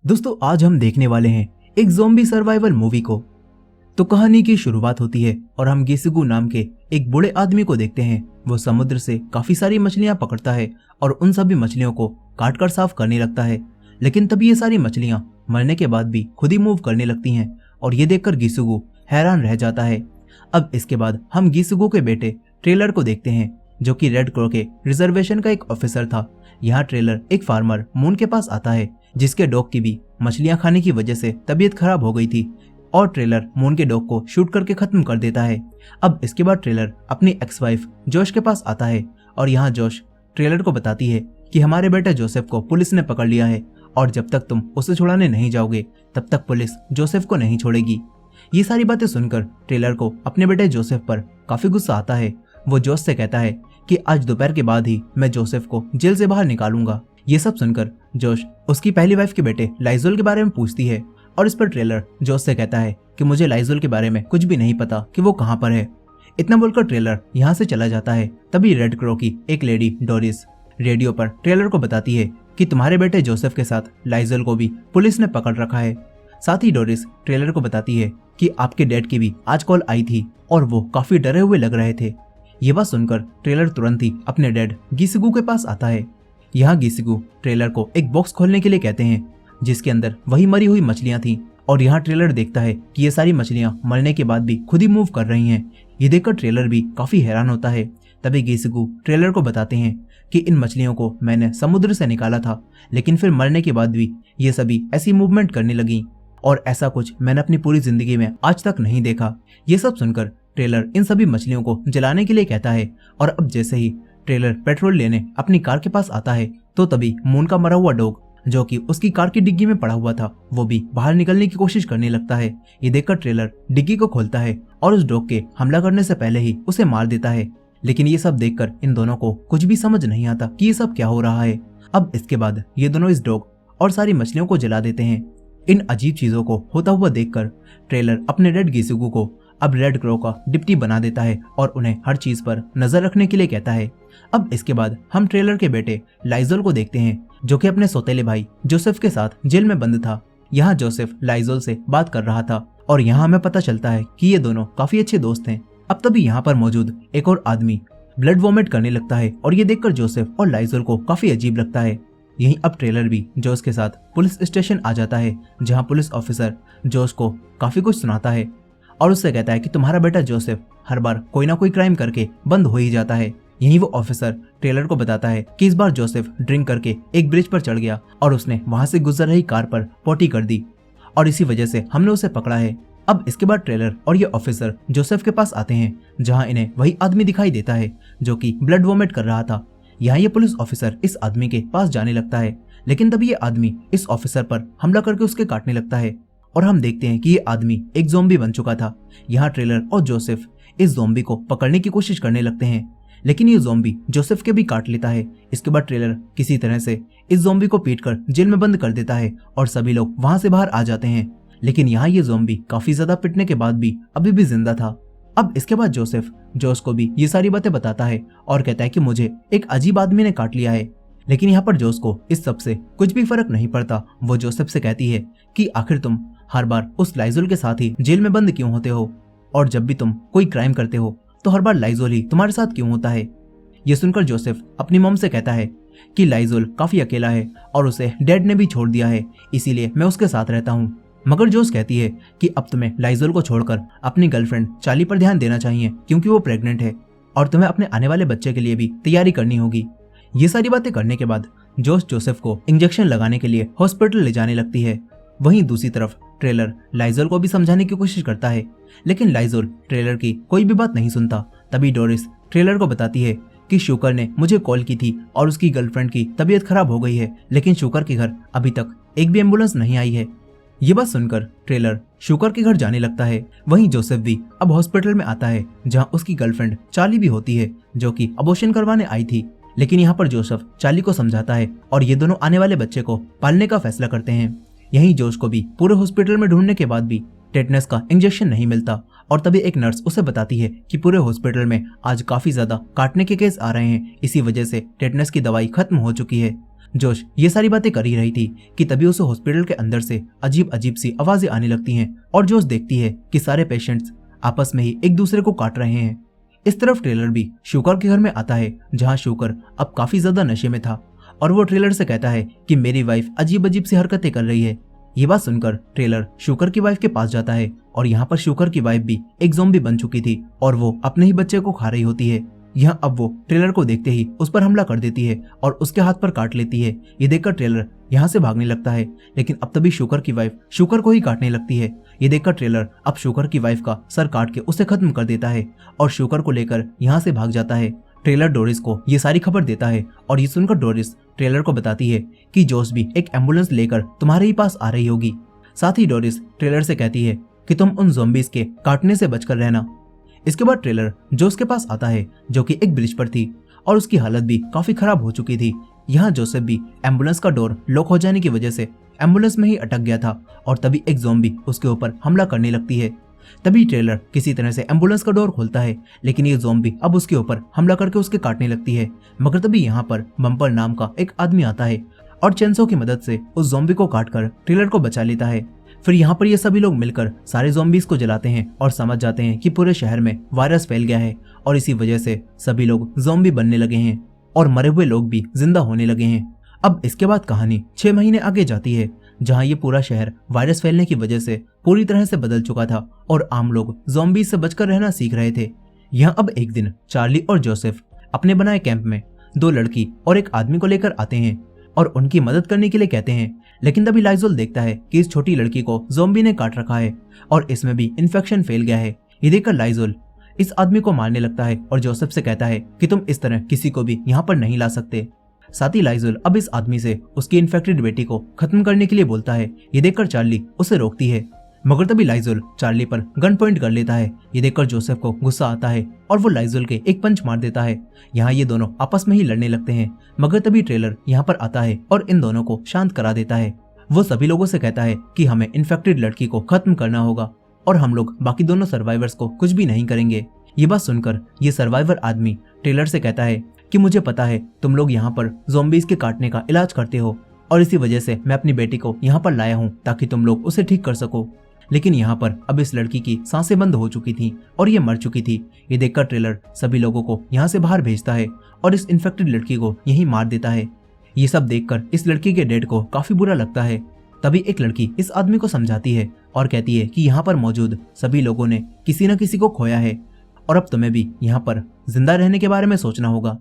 दोस्तों आज हम देखने वाले हैं एक ज़ॉम्बी सर्वाइवल मूवी को। तो कहानी की शुरुआत होती है और हम गिसुगु नाम के एक बूढ़े आदमी को देखते हैं। वो समुद्र से काफी सारी मछलियां पकड़ता है और उन सभी मछलियों को काट कर साफ करने लगता है। लेकिन तभी ये सारी मछलियां मरने के बाद भी खुद ही मूव करने लगती हैं और ये देखकर गिसुगु हैरान रह जाता है। अब इसके बाद हम गिसुगु के बेटे ट्रेलर को देखते हैं, जो कि रेड क्रॉ के रिजर्वेशन का एक ऑफिसर था। यहाँ ट्रेलर एक फार्मर मून के पास आता है, जिसके डॉग की भी मछलियां खाने की वजह से तबीयत खराब हो गई थी और ट्रेलर मून के डॉग को शूट करके खत्म कर देता है। अब इसके बाद ट्रेलर अपनी एक्स वाइफ जोश के पास आता है और यहाँ जोश ट्रेलर को बताती है कि हमारे बेटे जोसेफ को पुलिस ने पकड़ लिया है और जब तक तुम उसे छुड़ाने नहीं जाओगे तब तक पुलिस जोसेफ को नहीं छोड़ेगी। ये सारी बातें सुनकर ट्रेलर को अपने बेटे जोसेफ पर काफी गुस्सा आता है। वो जोश से कहता है कि आज दोपहर के बाद ही मैं जोसेफ को जेल से बाहर निकालूंगा। ये सब सुनकर जोश उसकी पहली वाइफ के बेटे लाइजोल के बारे में पूछती है और इस पर ट्रेलर जोश से कहता है कि मुझे लाइजोल के बारे में कुछ भी नहीं पता कि वो कहाँ पर है। इतना बोलकर ट्रेलर यहाँ से चला जाता है। तभी रेड क्रॉ की एक लेडी डोरिस रेडियो पर ट्रेलर को बताती है कि तुम्हारे बेटे जोसेफ के साथ लाइजोल को भी पुलिस ने पकड़ रखा है। साथ ही डोरिस ट्रेलर को बताती है कि आपके डैड की भी आज कॉल आई थी और वो काफी डरे हुए लग रहे थे। ये बात सुनकर ट्रेलर तुरंत ही अपने डैड गिसुगु के पास आता है। यहाँ गिसुगु ट्रेलर को एक बॉक्स खोलने के लिए कहते हैं, जिसके अंदर वही मरी हुई मछलियां थी और यहाँ ट्रेलर देखता है कि ये सारी मछलियां मरने के बाद भी खुद ही मूव कर रही हैं। ये देखकर ट्रेलर भी काफी हैरान होता है। तभी गिसुगु ट्रेलर को बताते हैं कि इन मछलियों को मैंने समुद्र से निकाला था, लेकिन फिर मरने के बाद भी ये सभी ऐसी मूवमेंट करने लगी और ऐसा कुछ मैंने अपनी पूरी जिंदगी में आज तक नहीं देखा। ये सब सुनकर ट्रेलर इन सभी मछलियों को जलाने के लिए कहता है और अब जैसे ही ट्रेलर पेट्रोल लेने अपनी कार के पास आता है तो तभी मून का मरा हुआ डॉग, जो कि उसकी कार की डिग्गी में पड़ा हुआ था, वो भी बाहर निकलने की कोशिश करने लगता है। ये देखकर ट्रेलर डिग्गी को खोलता है और उस डॉग के हमला करने से पहले ही उसे मार देता है। लेकिन ये सब देखकर इन दोनों को कुछ भी समझ नहीं आता कि ये सब क्या हो रहा है। अब इसके बाद ये दोनों इस डॉग और सारी मछलियों को जला देते हैं। इन अजीब चीजों को होता हुआ देखकर ट्रेलर अपने रेड गिसुगु को अब रेड क्रॉ का डिप्टी बना देता है और उन्हें हर चीज पर नजर रखने के लिए कहता है। अब इसके बाद हम ट्रेलर के बेटे लाइजोल को देखते हैं, जो कि अपने सौतेले भाई जोसेफ के साथ जेल में बंद था। यहाँ जोसेफ लाइजोल से बात कर रहा था और यहाँ हमें पता चलता है कि ये दोनों काफी अच्छे दोस्त हैं। अब तभी यहाँ पर मौजूद एक और आदमी ब्लड वॉमिट करने लगता है और ये देखकर जोसेफ और लाइजोल को काफी अजीब लगता है। यहीं अब ट्रेलर भी जोश के साथ पुलिस स्टेशन आ जाता है, जहाँ पुलिस ऑफिसर जोश को काफी कुछ सुनाता है और उससे कहता है कि तुम्हारा बेटा जोसेफ हर बार कोई ना कोई क्राइम करके बंद हो ही जाता है। यहीं वो ऑफिसर ट्रेलर को बताता है कि इस बार जोसेफ ड्रिंक करके एक ब्रिज पर चढ़ गया और उसने वहां से गुजर रही कार पर पोटी कर दी और इसी वजह से हमने उसे पकड़ा है। अब इसके बाद ट्रेलर और ये ऑफिसर जोसेफ के पास आते हैं, जहाँ इन्हें वही आदमी दिखाई देता है जो कि ब्लड वॉमिट कर रहा था। यहाँ ये पुलिस ऑफिसर इस आदमी के पास जाने लगता है, लेकिन तभी ये आदमी इस ऑफिसर पर हमला करके उसके काटने लगता है और हम देखते हैं कि ये आदमी एक ज़ॉम्बी बन चुका था। यहाँ ट्रेलर और जोसेफ इस ज़ॉम्बी को पकड़ने की कोशिश करने लगते हैं, लेकिन ये ज़ॉम्बी जोसेफ के भी काट लेता है। इसके बाद ट्रेलर किसी तरह से इस ज़ॉम्बी को पीटकर जेल में बंद कर देता है और सभी लोग वहां से बाहर आ जाते हैं। लेकिन यहाँ ये ज़ॉम्बी काफी ज्यादा पिटने के बाद भी अभी भी जिंदा था। अब इसके बाद जोसेफ जोश को भी ये सारी बातें बताता है और कहता है कि मुझे एक अजीब आदमी ने काट लिया है। लेकिन यहाँ पर जोश को इस सब से कुछ भी फर्क नहीं पड़ता। वो जोसेफ से कहती है कि आखिर तुम हर बार उस लाइजोल के साथ ही जेल में बंद क्यों होते हो, और जब भी तुम कोई क्राइम करते हो तो हर बार लाइजोल ही तुम्हारे साथ क्यों होता है। ये सुनकर जोसेफ अपनी मॉम से कहता है कि लाइजोल काफी अकेला है और उसे डैड ने भी छोड़ दिया है, इसीलिए मैं उसके साथ रहता हूँ। मगर जोश कहती है कि अब तुम्हें लाइजोल को छोड़कर अपनी गर्लफ्रेंड चार्ली पर ध्यान देना चाहिए, क्योंकि वो प्रेग्नेंट है और तुम्हें अपने आने वाले बच्चे के लिए भी तैयारी करनी होगी। ये सारी बातें करने के बाद जोश जोसेफ को इंजेक्शन लगाने के लिए हॉस्पिटल ले जाने लगती है। वहीं दूसरी तरफ ट्रेलर लाइजोल को भी समझाने की कोशिश करता है, लेकिन लाइजोल ट्रेलर की कोई भी बात नहीं सुनता। तभी डोरिस ट्रेलर को बताती है कि शुकर ने मुझे कॉल की थी और उसकी गर्लफ्रेंड की तबीयत खराब हो गई है, लेकिन शुकर के घर अभी तक एक भी एम्बुलेंस नहीं आई है। ये बात सुनकर ट्रेलर शुकर के घर जाने लगता है। वहीं जोसेफ भी अब हॉस्पिटल में आता है, जहाँ उसकी गर्लफ्रेंड चार्ली भी होती है, जो कि अबॉर्शन करवाने आई थी। लेकिन यहाँ पर जोसेफ चार्ली को समझाता है और ये दोनों आने वाले बच्चे को पालने का फैसला करते हैं। यहीं जोश को भी पूरे हॉस्पिटल में ढूंढने के बाद भी टेटनस का इंजेक्शन नहीं मिलता और तभी एक नर्स उसे बताती है कि पूरे हॉस्पिटल में आज काफी ज्यादा काटने के केस आ रहे हैं, इसी वजह से टेटनस की दवाई खत्म हो चुकी है। जोश ये सारी बातें कर ही रही थी कि तभी उसे हॉस्पिटल के अंदर से अजीब अजीब सी आवाजें आने लगती हैं और जोश देखती है कि सारे पेशेंट्स आपस में ही एक दूसरे को काट रहे हैं। इस तरफ ट्रेलर भी शुकर के घर में आता है, जहां शुकर अब काफी ज्यादा नशे में था और वो ट्रेलर से कहता है कि मेरी वाइफ अजीब अजीब सी हरकतें कर रही है। ये बात सुनकर ट्रेलर शुकर की वाइफ के पास जाता है और यहाँ पर शुकर की वाइफ भी एक ज़ॉम्बी बन चुकी थी और वो अपने ही बच्चे को खा रही होती है। यहाँ अब वो ट्रेलर को देखते ही उस पर हमला कर देती है और उसके हाथ पर काट लेती है। ये देखकर ट्रेलर यहाँ से भागने लगता है, लेकिन अब तभी शुकर की वाइफ शुकर को ही काटने लगती है। ये देखकर ट्रेलर अब शुकर की वाइफ का सर काट के उसे खत्म कर देता है और शुकर को लेकर यहाँ से भाग जाता है। ट्रेलर डोरिस को ये सारी खबर देता है और ये सुनकर डोरिस ट्रेलर को बताती है कि जोश भी एक एम्बुलेंस लेकर तुम्हारे ही पास आ रही होगी। साथ ही डोरिस ट्रेलर से कहती है कि तुम उन ज़ॉम्बीज के काटने से बचकर रहना। इसके बाद ट्रेलर जोश के पास आता है, जो कि एक ब्रिज पर थी और उसकी हालत भी काफी खराब हो चुकी थी। यहाँ जोसेफ भी एम्बुलेंस का डोर लॉक हो जाने की वजह से एम्बुलेंस में ही अटक गया था और तभी एक ज़ॉम्बी उसके ऊपर हमला करने लगती है। तभी ट्रेलर किसी तरह से एम्बुलेंस का डोर खोलता है, लेकिन ये ज़ॉम्बी अब उसके ऊपर हमला करके उसके काटने लगती है। मगर तभी यहाँ पर बम्पर नाम का एक आदमी आता है और चेंसो की मदद से उस ज़ॉम्बी को काटकर ट्रेलर को बचा लेता है। फिर यहाँ पर ये सभी लोग मिलकर सारे ज़ॉम्बीज को जलाते हैं और समझ जाते हैं कि पूरे शहर में वायरस फैल गया है और इसी वजह से सभी लोग ज़ॉम्बी बनने लगे हैं और मरे हुए लोग भी जिंदा होने लगे हैं। अब इसके बाद कहानी 6 महीने आगे जाती है, जहाँ ये पूरा शहर वायरस फैलने की वजह से पूरी तरह से बदल चुका था और आम लोग ज़ॉम्बीज से बचकर रहना सीख रहे थे। यहाँ अब एक दिन चार्ली और जोसेफ अपने बनाए कैंप में 2 लड़की और एक आदमी को लेकर आते हैं और उनकी मदद करने के लिए कहते हैं, लेकिन तभी लाइजोल देखता है कि इस छोटी लड़की को ज़ॉम्बी ने काट रखा है और इसमें भी इन्फेक्शन फैल गया है। ये देखकर लाइजोल इस आदमी को मारने लगता है और जोसेफ से कहता है कि तुम इस तरह किसी को भी यहाँ पर नहीं ला सकते। साथ ही लाइजोल अब इस आदमी से उसकी इन्फेक्टेड बेटी को खत्म करने के लिए बोलता है। ये देखकर चार्ली उसे रोकती है, मगर तभी लाइजोल चार्ली पर गन पॉइंट कर लेता है। ये देखकर जोसेफ को गुस्सा आता है और वो लाइजोल के एक पंच मार देता है। यहाँ ये दोनों आपस में ही लड़ने लगते हैं, मगर तभी ट्रेलर यहाँ पर आता है और इन दोनों को शांत करा देता है। वो सभी लोगों से कहता है कि हमें इन्फेक्टेड लड़की को खत्म करना होगा और हम लोग बाकी दोनों सर्वाइवर्स को कुछ भी नहीं करेंगे। ये बात सुनकर ये सर्वाइवर आदमी ट्रेलर से कहता है कि मुझे पता है तुम लोग यहाँ पर ज़ॉम्बीज के काटने का इलाज करते हो और इसी वजह से मैं अपनी बेटी को यहाँ पर लाया हूँ ताकि तुम लोग उसे ठीक कर सको। लेकिन यहाँ पर अब इस लड़की की सांसें बंद हो चुकी थी और ये मर चुकी थी। ये देखकर ट्रेलर सभी लोगों को यहाँ से बाहर भेजता है और इस इन्फेक्टेड लड़की को यहीं मार देता है। ये सब देखकर इस लड़की के डेड को काफी बुरा लगता है। तभी एक लड़की इस आदमी को समझाती है और कहती है कि यहाँ पर मौजूद सभी लोगों ने किसी न किसी को खोया है और अब तुम्हें भी यहाँ पर जिंदा रहने के बारे में सोचना होगा।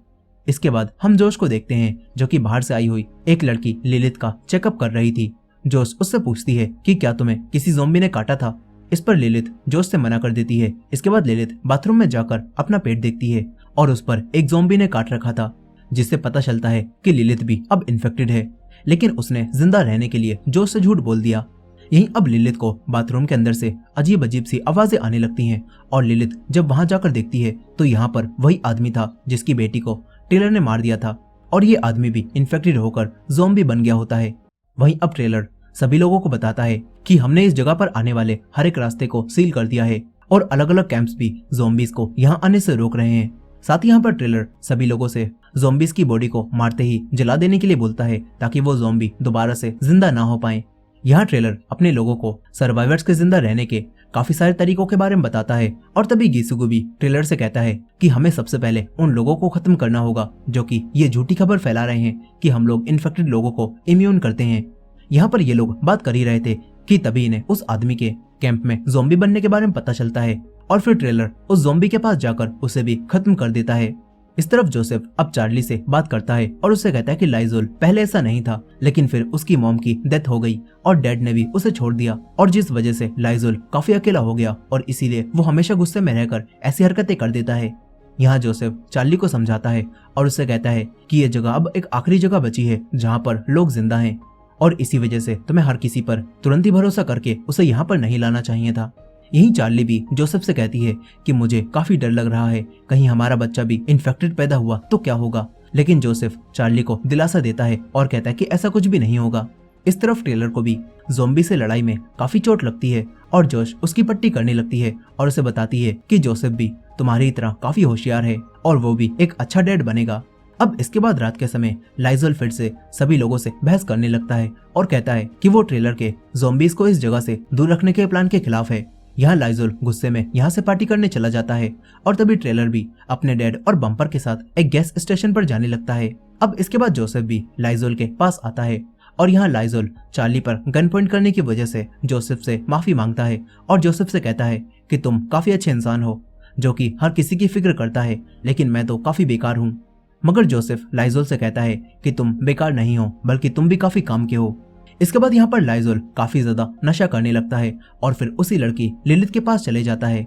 इसके बाद हम जोश को देखते हैं, जो कि बाहर से आई हुई एक लड़की लिलित का चेकअप कर रही थी। जोश उससे पूछती है कि क्या तुम्हें किसी ज़ॉम्बी ने काटा था। इस पर लिलित जोश से मना कर देती है। इसके बाद लिलित बाथरूम में जाकर अपना पेट देखती है और उस पर एक ज़ॉम्बी ने काट रखा था, जिससे पता चलता है कि लिलित भी अब इन्फेक्टेड है, लेकिन उसने जिंदा रहने के लिए जोश से झूठ बोल दिया। यहीं अब लिलित को बाथरूम के अंदर से अजीब अजीब सी आवाजें आने लगती हैं और लिलित जब वहां जाकर देखती है तो यहाँ पर वही आदमी था जिसकी बेटी को ट्रेलर ने मार दिया था और ये आदमी भी इन्फेक्टेड होकर ज़ॉम्बी बन गया होता है। वहीं अब ट्रेलर सभी लोगों को बताता है कि हमने इस जगह पर आने वाले हर एक रास्ते को सील कर दिया है और अलग अलग कैंप्स भी ज़ॉम्बीज को यहाँ आने से रोक रहे हैं। साथ ही यहाँ पर ट्रेलर सभी लोगों से ज़ॉम्बीज की बॉडी को मारते ही जला देने के लिए बोलता है ताकि वो ज़ॉम्बी दोबारा से जिंदा ना हो पाए। यहाँ ट्रेलर अपने लोगों को सर्वाइवर्स के जिंदा रहने के काफी सारे तरीकों के बारे में बताता है और तभी गिसुगु भी ट्रेलर से कहता है कि हमें सबसे पहले उन लोगों को खत्म करना होगा जो कि ये झूठी खबर फैला रहे हैं कि हम लोग इन्फेक्टेड लोगों को इम्यून करते हैं। यहाँ पर ये लोग बात कर ही रहे थे कि तभी इन्हें उस आदमी के कैंप में ज़ॉम्बी बनने के बारे में पता चलता है और फिर ट्रेलर उस ज़ॉम्बी के पास जाकर उसे भी खत्म कर देता है। इस तरफ जोसेफ अब चार्ली से बात करता है और उससे कहता है कि लाइजोल पहले ऐसा नहीं था, लेकिन फिर उसकी मॉम की डेथ हो गई और डैड ने भी उसे छोड़ दिया और जिस वजह से लाइजोल काफी अकेला हो गया और इसीलिए वो हमेशा गुस्से में रहकर ऐसी हरकतें कर देता है। यहाँ जोसेफ चार्ली को समझाता है और उससे कहता है कि ये जगह अब एक आखिरी जगह बची है जहाँ पर लोग जिंदा हैं और इसी वजह से तुम्हें हर किसी पर तुरंत ही भरोसा करके उसे यहाँ पर नहीं लाना चाहिए था। यहीं चार्ली भी जोसेफ से कहती है कि मुझे काफी डर लग रहा है, कहीं हमारा बच्चा भी इन्फेक्टेड पैदा हुआ तो क्या होगा। लेकिन जोसेफ चार्ली को दिलासा देता है और कहता है कि ऐसा कुछ भी नहीं होगा। इस तरफ ट्रेलर को भी ज़ॉम्बी से लड़ाई में काफी चोट लगती है और जोश उसकी पट्टी करने लगती है और उसे बताती है कि जोसेफ भी तुम्हारी तरह काफी होशियार है और वो भी एक अच्छा डैड बनेगा। अब इसके बाद रात के समय लाइजोल फिर से सभी लोगों से बहस करने लगता है और कहता है कि वो ट्रेलर के ज़ॉम्बीज को इस जगह से दूर रखने के प्लान के खिलाफ है। यहाँ लाइजोल गुस्से में यहाँ से पार्टी करने चला जाता है और तभी ट्रेलर भी अपने डैड और बम्पर के साथ एक गैस स्टेशन पर जाने लगता है। अब इसके बाद जोसेफ भी लाइजोल के पास आता है और यहाँ लाइजोल चार्ली पर गन पॉइंट करने की वजह से जोसेफ से माफी मांगता है और जोसेफ से कहता है कि तुम काफी अच्छे इंसान हो जो कि हर किसी की फिक्र करता है, लेकिन मैं तो काफी बेकार हूँ। मगर जोसेफ लाइजोल से कहता है कि तुम बेकार नहीं हो बल्कि तुम भी काफी काम के हो। इसके बाद यहाँ पर लाइजोल काफी ज्यादा नशा करने लगता है और फिर उसी लड़की लिलिथ के पास चले जाता है।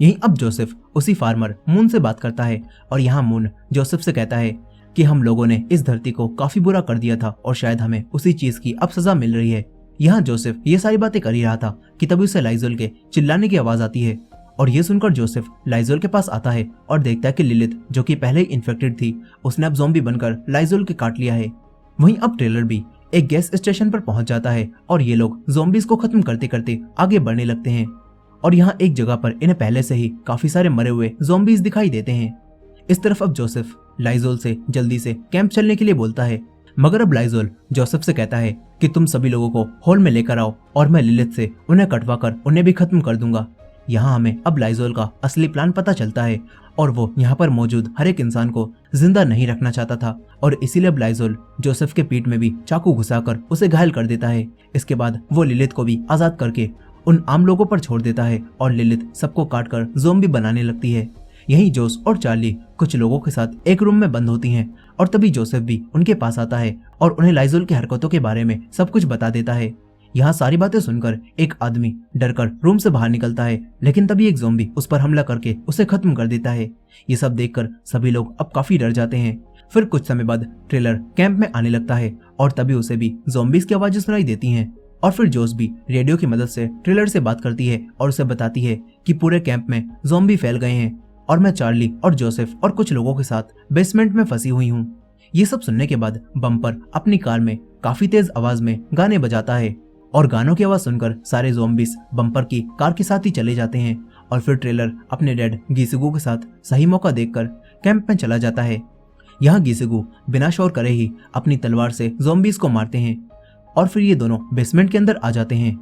यहीं अब जोसेफ उसी फार्मर मून से बात करता है और यहाँ मून जोसेफ से कहता है कि हम लोगों ने इस धरती को काफी बुरा कर दिया था और शायद हमें उसी चीज की अब सजा मिल रही है। यहाँ जोसेफ ये सारी बातें कर ही रहा था कि तभी उसे लाइजोल के चिल्लाने की आवाज आती है और ये सुनकर जोसेफ लाइजोल के पास आता है और देखता है कि लिलिथ जो कि पहले ही इन्फेक्टेड थी उसने अब ज़ॉम्बी बनकर लाइजोल के काट लिया है। वहीं अब ट्रेलर भी एक गैस स्टेशन पर पहुंच जाता है और ये लोग ज़ॉम्बीज को खत्म करते करते आगे बढ़ने लगते हैं और यहाँ एक जगह पर इन्हें पहले से ही काफी सारे मरे हुए ज़ॉम्बीज दिखाई देते हैं। इस तरफ अब जोसेफ लाइजोल से जल्दी से कैंप चलने के लिए बोलता है, मगर अब लाइजोल जोसेफ से कहता है कि तुम सभी लोगों को हॉल में लेकर आओ और मैं लिलिथ से उन्हें कटवा कर उन्हें भी खत्म कर दूंगा। यहाँ हमें अब लाइजोल का असली प्लान पता चलता है और वो यहाँ पर मौजूद हर एक इंसान को जिंदा नहीं रखना चाहता था और इसीलिए अब लाइजोल जोसेफ के पीठ में भी चाकू घुसाकर उसे घायल कर देता है। इसके बाद वो लिलिथ को भी आजाद करके उन आम लोगों पर छोड़ देता है और लिलिथ सबको काटकर ज़ॉम्बी बनाने लगती है। यहीं जोस और चार्ली कुछ लोगों के साथ एक रूम में बंद होती हैं और तभी जोसेफ भी उनके पास आता है और उन्हें लाइजोल की हरकतों के बारे में सब कुछ बता देता है। यहाँ सारी बातें सुनकर एक आदमी डरकर रूम से बाहर निकलता है, लेकिन तभी एक ज़ॉम्बी उस पर हमला करके उसे खत्म कर देता है। ये सब देखकर सभी लोग अब काफी डर जाते हैं। फिर कुछ समय बाद ट्रेलर कैंप में आने लगता है और तभी उसे भी ज़ॉम्बीज की आवाजें सुनाई देती हैं और फिर जोस भी रेडियो की मदद से ट्रेलर से बात करती है और उसे बताती है कि पूरे कैंप में ज़ॉम्बी फैल गए हैं और मैं चार्ली और जोसेफ और कुछ लोगों के साथ बेसमेंट में फंसी हुई हूँ। ये सब सुनने के बाद बम्पर अपनी कार में काफी तेज आवाज में गाने बजाता है और गानों की आवाज सुनकर सारे ज़ॉम्बीज बम्पर की कार के साथ ही चले जाते हैं और फिर ट्रेलर अपने डैड गीसुगू के साथ सही मौका देखकर कैंप में चला जाता है। यहाँ गीसुगू बिना शोर करे ही अपनी तलवार से ज़ॉम्बीज को मारते हैं और फिर ये दोनों बेसमेंट के अंदर आ जाते हैं।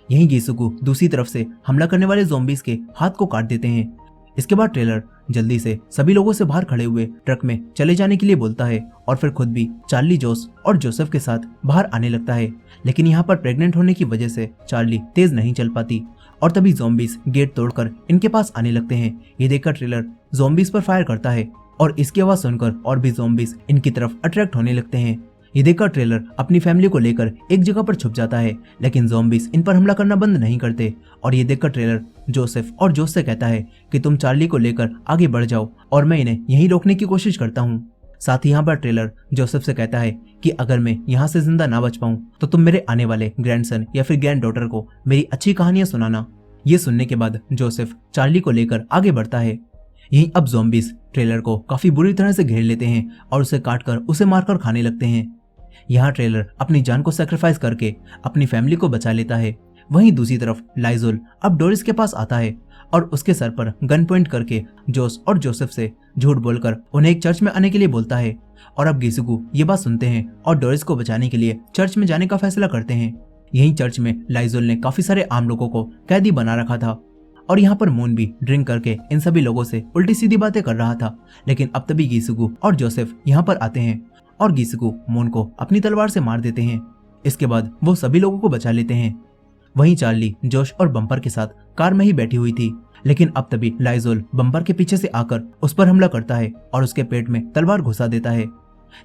यहीं गीसुगू दूसरी तरफ से हमला करने वाले ज़ॉम्बीज के हाथ को काट देते हैं। इसके बाद ट्रेलर जल्दी से सभी लोगों से बाहर खड़े हुए ट्रक में चले जाने के लिए बोलता है और फिर खुद भी चार्ली, जोस और जोसेफ के साथ बाहर आने लगता है, लेकिन यहाँ पर प्रेग्नेंट होने की वजह से चार्ली तेज नहीं चल पाती और तभी ज़ॉम्बीज गेट तोड़कर इनके पास आने लगते हैं। ये देखकर ट्रेलर ज़ॉम्बीज पर फायर करता है और इसकी आवाज सुनकर और भी ज़ॉम्बीज इनकी तरफ अट्रैक्ट होने लगते हैं। ये देखकर ट्रेलर अपनी फैमिली को लेकर एक जगह पर छुप जाता है, लेकिन ज़ॉम्बीज इन पर हमला करना बंद नहीं करते और ये देखकर ट्रेलर जोसेफ और जोस से कहता है कि तुम चार्ली को लेकर आगे बढ़ जाओ और मैं इन्हें यहीं रोकने की कोशिश करता हूँ। साथ ही यहाँ पर ट्रेलर जोसेफ से कहता है कि अगर मैं यहाँ से जिंदा ना बच पाऊँ तो तुम मेरे आने वाले ग्रैंडसन या फिर ग्रैंड डॉटर को मेरी अच्छी कहानियां सुनाना। ये सुनने के बाद जोसेफ चार्ली को लेकर आगे बढ़ता है। यहीं अब ज़ॉम्बीज ट्रेलर को काफी बुरी तरह से घेर लेते हैं और उसे काटकर उसे मारकर खाने लगते हैं। यहाँ ट्रेलर अपनी जान को सैक्रिफाइस करके अपनी फैमिली को बचा लेता है। वहीं दूसरी तरफ लाइजोल अब डोरिस के पास आता है और उसके सर पर गन पॉइंट करके जोस और जोसेफ से झूठ बोलकर उन्हें एक चर्च में आने के लिए बोलता है और अब गीसुगू ये बात सुनते हैं और डोरिस को बचाने के लिए चर्च में जाने का फैसला करते हैं। यहीं चर्च में लाइजोल ने काफी सारे आम लोगों को कैदी बना रखा था और यहाँ पर मून भी ड्रिंक करके इन सभी लोगों से उल्टी सीधी बातें कर रहा था, लेकिन अब तभी गीसुगू और जोसेफ यहाँ पर आते हैं और गीसुगू मून को अपनी तलवार से मार देते हैं। इसके बाद वो सभी लोगों को बचा लेते हैं। वहीं चार्ली जोश और बम्पर के साथ कार में ही बैठी हुई थी, लेकिन अब तभी लाइजोल बम्पर के पीछे से आकर उस पर हमला करता है और उसके पेट में तलवार घुसा देता है,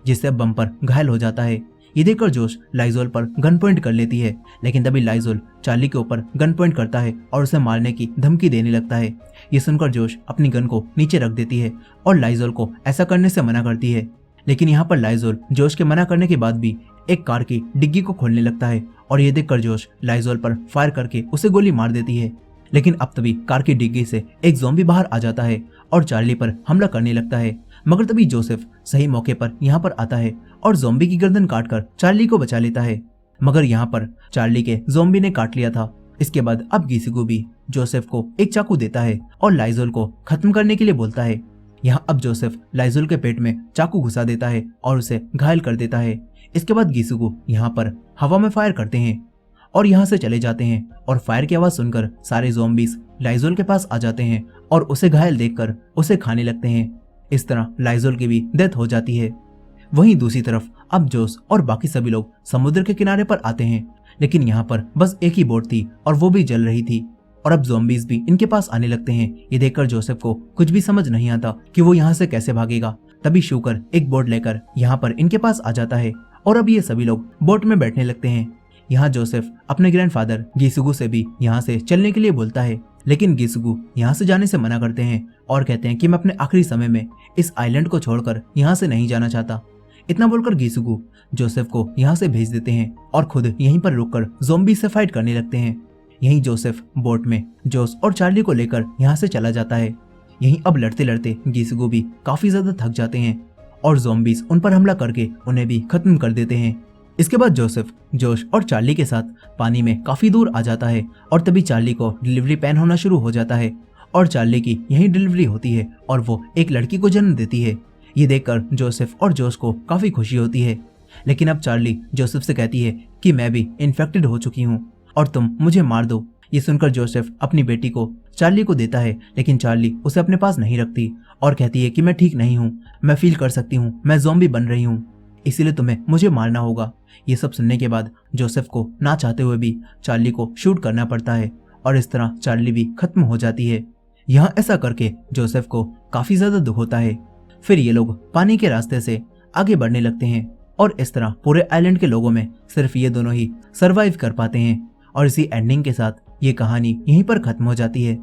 जिससे बम्पर घायल हो जाता है। ये देखकर जोश लाइजोल पर गन पॉइंट कर लेती है, लेकिन तभी लाइजोल चार्ली के ऊपर गन पॉइंट करता है और उसे मारने की धमकी देने लगता है। ये सुनकर जोश अपनी गन को नीचे रख देती है और लाइजोल को ऐसा करने से मना करती है, लेकिन यहाँ पर लाइजोल जोश के मना करने के बाद भी एक कार की डिग्गी को खोलने लगता है और ये देखकर जोश लाइजोल पर फायर करके उसे गोली मार देती है। लेकिन अब तभी कार की डिग्गी से एक ज़ॉम्बी बाहर आ जाता है और चार्ली पर हमला करने लगता है, मगर तभी जोसेफ सही मौके पर यहाँ पर आता है और ज़ॉम्बी की गर्दन काटकर चार्ली को बचा लेता है, मगर यहाँ पर चार्ली के ज़ॉम्बी ने काट लिया था। इसके बाद अब गीसुगू भी जोसेफ को एक चाकू देता है और लाइजोल को खत्म करने के लिए बोलता है। यहाँ अब जोसेफ लाइजुल के पेट में चाकू घुसा देता है और उसे घायल कर देता है। इसके बाद गिसुगु यहाँ पर हवा में फायर करते हैं और यहाँ से चले जाते हैं और फायर की आवाज सुनकर सारे ज़ॉम्बीज लाइजुल के पास आ जाते हैं और उसे घायल देखकर उसे खाने लगते हैं। इस तरह लाइजुल की भी डेथ हो जाती है। वहीं दूसरी तरफ अब जोस और बाकी सभी लोग समुद्र के किनारे पर आते हैं, लेकिन यहाँ पर बस एक ही बोट थी और वो भी जल रही थी और अब ज़ॉम्बीज भी इनके पास आने लगते हैं। ये देखकर जोसेफ को कुछ भी समझ नहीं आता कि वो यहाँ से कैसे भागेगा। तभी शूकर एक बोट लेकर यहाँ पर इनके पास आ जाता है और अब ये सभी लोग बोट में बैठने लगते हैं। यहाँ जोसेफ अपने ग्रैंडफादर गिसुगु से भी यहाँ से चलने के लिए बोलता है, लेकिन गिसुगु यहाँ से जाने से मना करते हैं और कहते हैं कि मैं अपने आखिरी समय में इस आइलैंड को छोड़कर यहाँ से नहीं जाना चाहता। इतना बोलकर गिसुगु जोसेफ को यहाँ से भेज देते हैं और खुद यहीं पर रुककर ज़ॉम्बी से फाइट करने लगते हैं। यहीं जोसेफ बोट में जोस और चार्ली को लेकर यहाँ से चला जाता है। यहीं अब लड़ते लड़ते गिसुगु भी काफी ज्यादा थक जाते हैं और ज़ॉम्बीज उन पर हमला करके उन्हें भी खत्म कर देते हैं। इसके बाद जोसेफ जोश और चार्ली के साथ पानी में काफी दूर आ जाता है और तभी चार्ली को डिलीवरी पेन होना शुरू हो जाता है और चार्ली की यही डिलीवरी होती है और वो एक लड़की को जन्म देती है। ये देखकर जोसेफ और जोश को काफी खुशी होती है, लेकिन अब चार्ली जोसेफ से कहती है कि मैं भी इन्फेक्टेड हो चुकी हूँ और तुम मुझे मार दो। ये सुनकर जोसेफ अपनी बेटी को चार्ली को देता है, लेकिन चार्ली उसे अपने पास नहीं रखती और कहती है कि मैं ठीक नहीं हूँ, मैं फील कर सकती हूँ, मैं ज़ॉम्बी बन रही हूँ, इसीलिए तुम्हें मुझे मारना होगा। ये सब सुनने के बाद जोसेफ को ना चाहते हुए भी चार्ली को शूट करना पड़ता है और इस तरह चार्ली भी खत्म हो जाती है। यहाँ ऐसा करके जोसेफ को काफी ज्यादा दुख होता है। फिर ये लोग पानी के रास्ते से आगे बढ़ने लगते हैं और इस तरह पूरे आइलैंड के लोगों में सिर्फ ये दोनों ही सरवाइव कर पाते हैं और इसी एंडिंग के साथ ये कहानी यहीं पर खत्म हो जाती है।